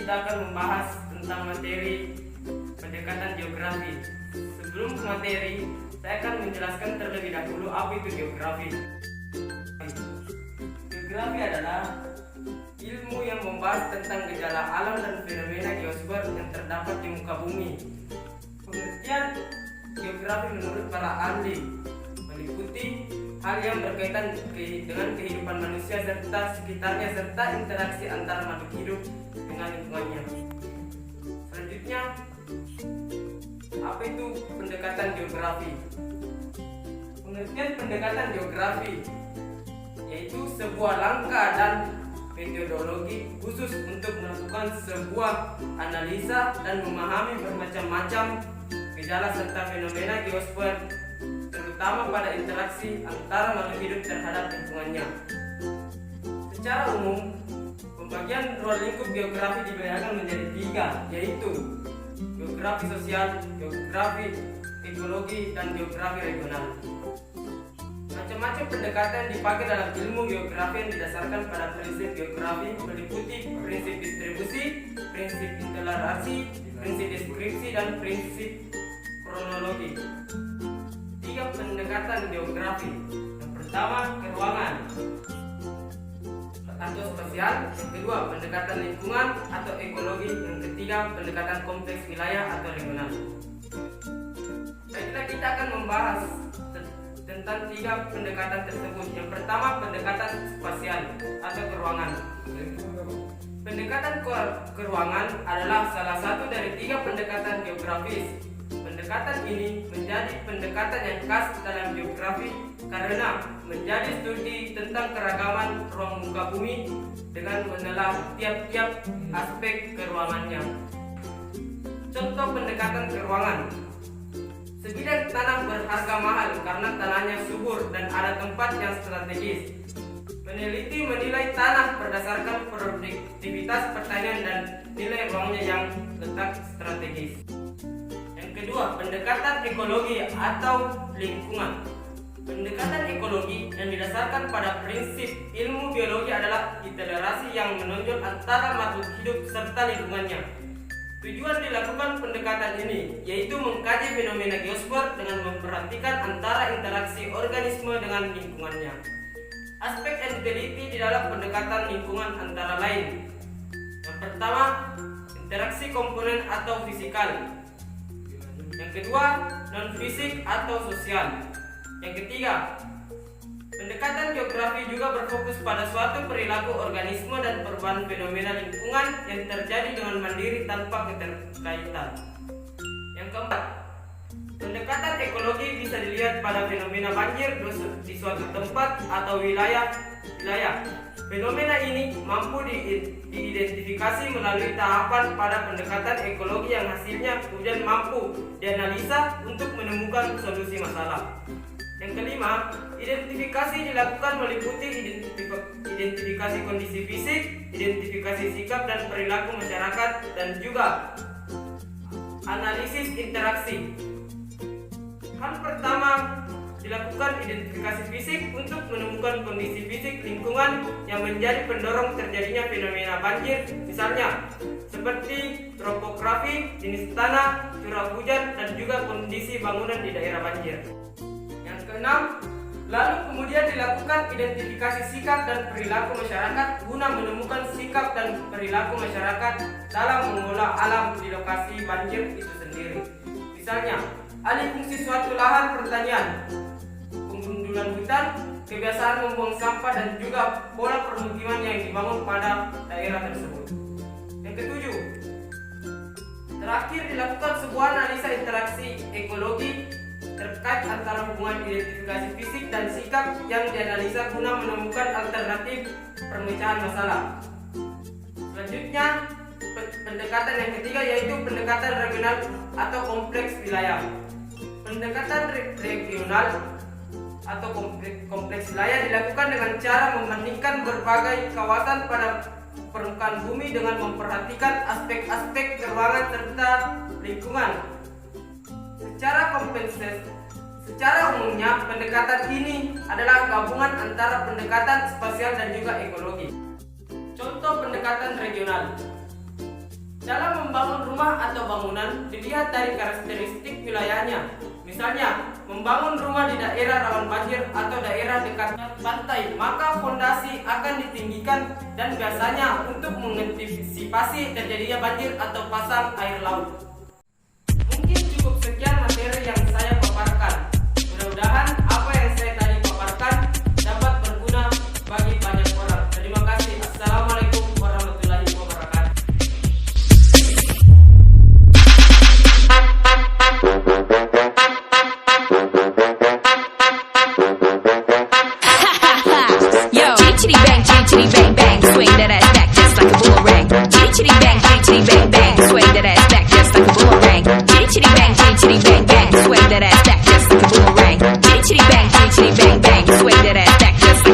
kita akan membahas tentang materi pendekatan geografi. Sebelum ke materi, saya akan menjelaskan terlebih dahulu apa itu geografi. Geografi adalah ilmu yang membahas tentang gejala alam dan fenomena geosfer yang terdapat di muka bumi. Pengertian geografi menurut para ahli meliputi hal yang berkaitan dengan kehidupan manusia serta sekitarnya serta interaksi antara makhluk hidup dengan lingkungannya. Selanjutnya, apa itu pendekatan geografi? Pengertian pendekatan geografi yaitu sebuah langkah dan metodologi khusus untuk melakukan sebuah analisa dan memahami bermacam-macam gejala serta fenomena geosfer, terutama pada interaksi antara makhluk hidup terhadap lingkungannya. Secara umum, pembagian ruang lingkup geografi dibedakan menjadi 3, yaitu geografi sosial, geografi ekologi, dan geografi regional. Macam-macam pendekatan dipakai dalam ilmu geografi yang didasarkan pada prinsip geografi meliputi prinsip distribusi, prinsip intelerasi, prinsip deskripsi, dan prinsip kronologi. 3 pendekatan geografi. Yang pertama, keruangan atau spasial. Yang kedua, pendekatan lingkungan atau ekologi. Yang ketiga, pendekatan kompleks wilayah atau regional. Baiklah, kita akan membahas tentang 3 pendekatan tersebut. Yang pertama, pendekatan spasial atau keruangan. Pendekatan keruangan adalah salah satu dari 3 pendekatan geografis. Pendekatan ini menjadi pendekatan yang khas dalam geografi karena menjadi studi tentang keragaman ruang muka bumi dengan menelah tiap-tiap aspek keruangannya. Contoh pendekatan keruangan: sebidang tanah berharga mahal karena tanahnya subur dan ada tempat yang strategis. Peneliti menilai tanah berdasarkan produktivitas pertanian dan nilai ruangnya yang letak strategis. Yang kedua, pendekatan ekologi atau lingkungan. Pendekatan ekologi yang didasarkan pada prinsip ilmu biologi adalah intelerasi yang menonjol antara makhluk hidup serta lingkungannya. Tujuan dilakukan pendekatan ini yaitu mengkaji fenomena geosfer dengan memperhatikan antara interaksi organisme dengan lingkungannya. Aspek yang diteliti di dalam pendekatan lingkungan antara lain: yang pertama, interaksi komponen atau fisikal. Yang kedua, non-fisik atau sosial. Yang ketiga, pendekatan geografi juga berfokus pada suatu perilaku organisme dan perubahan fenomena lingkungan yang terjadi dengan mandiri tanpa keterkaitan. Yang keempat, pendekatan ekologi bisa dilihat pada fenomena banjir di suatu tempat atau wilayah. Fenomena ini mampu diidentifikasi melalui tahapan pada pendekatan ekologi yang hasilnya kemudian mampu dianalisa untuk menemukan solusi masalah. Yang kelima, identifikasi dilakukan meliputi identifikasi kondisi fisik, identifikasi sikap dan perilaku masyarakat, dan juga analisis interaksi. Hal pertama, dilakukan identifikasi fisik untuk menemukan kondisi fisik lingkungan yang menjadi pendorong terjadinya fenomena banjir, misalnya seperti topografi, jenis tanah, curah hujan, dan juga kondisi bangunan di daerah banjir. Yang keenam, lalu kemudian dilakukan identifikasi sikap dan perilaku masyarakat guna menemukan sikap dan perilaku masyarakat dalam mengelola alam di lokasi banjir itu sendiri. Misalnya, alih fungsi suatu lahan pertanian, penggundulan hutan, kebiasaan membuang sampah, dan juga pola permukiman yang dibangun pada daerah tersebut. Yang ketujuh, terakhir dilakukan sebuah analisa interaksi ekologi terkait antara hubungan identifikasi fisik dan sikap yang dianalisa guna menemukan alternatif pemecahan masalah. Selanjutnya, pendekatan yang ketiga yaitu pendekatan regional atau kompleks wilayah. Pendekatan regional atau kompleks wilayah dilakukan dengan cara membandingkan berbagai kawasan pada permukaan bumi dengan memperhatikan aspek-aspek keruangan serta lingkungan. Secara umumnya, pendekatan ini adalah gabungan antara pendekatan spasial dan juga ekologi. Contoh pendekatan regional. Dalam membangun rumah atau bangunan dilihat dari karakteristik wilayahnya. Misalnya, membangun rumah di daerah rawan banjir atau daerah dekat pantai, maka fondasi akan ditinggikan dan biasanya untuk mengantisipasi terjadinya banjir atau pasang air laut. Mungkin cukup sekian materi yang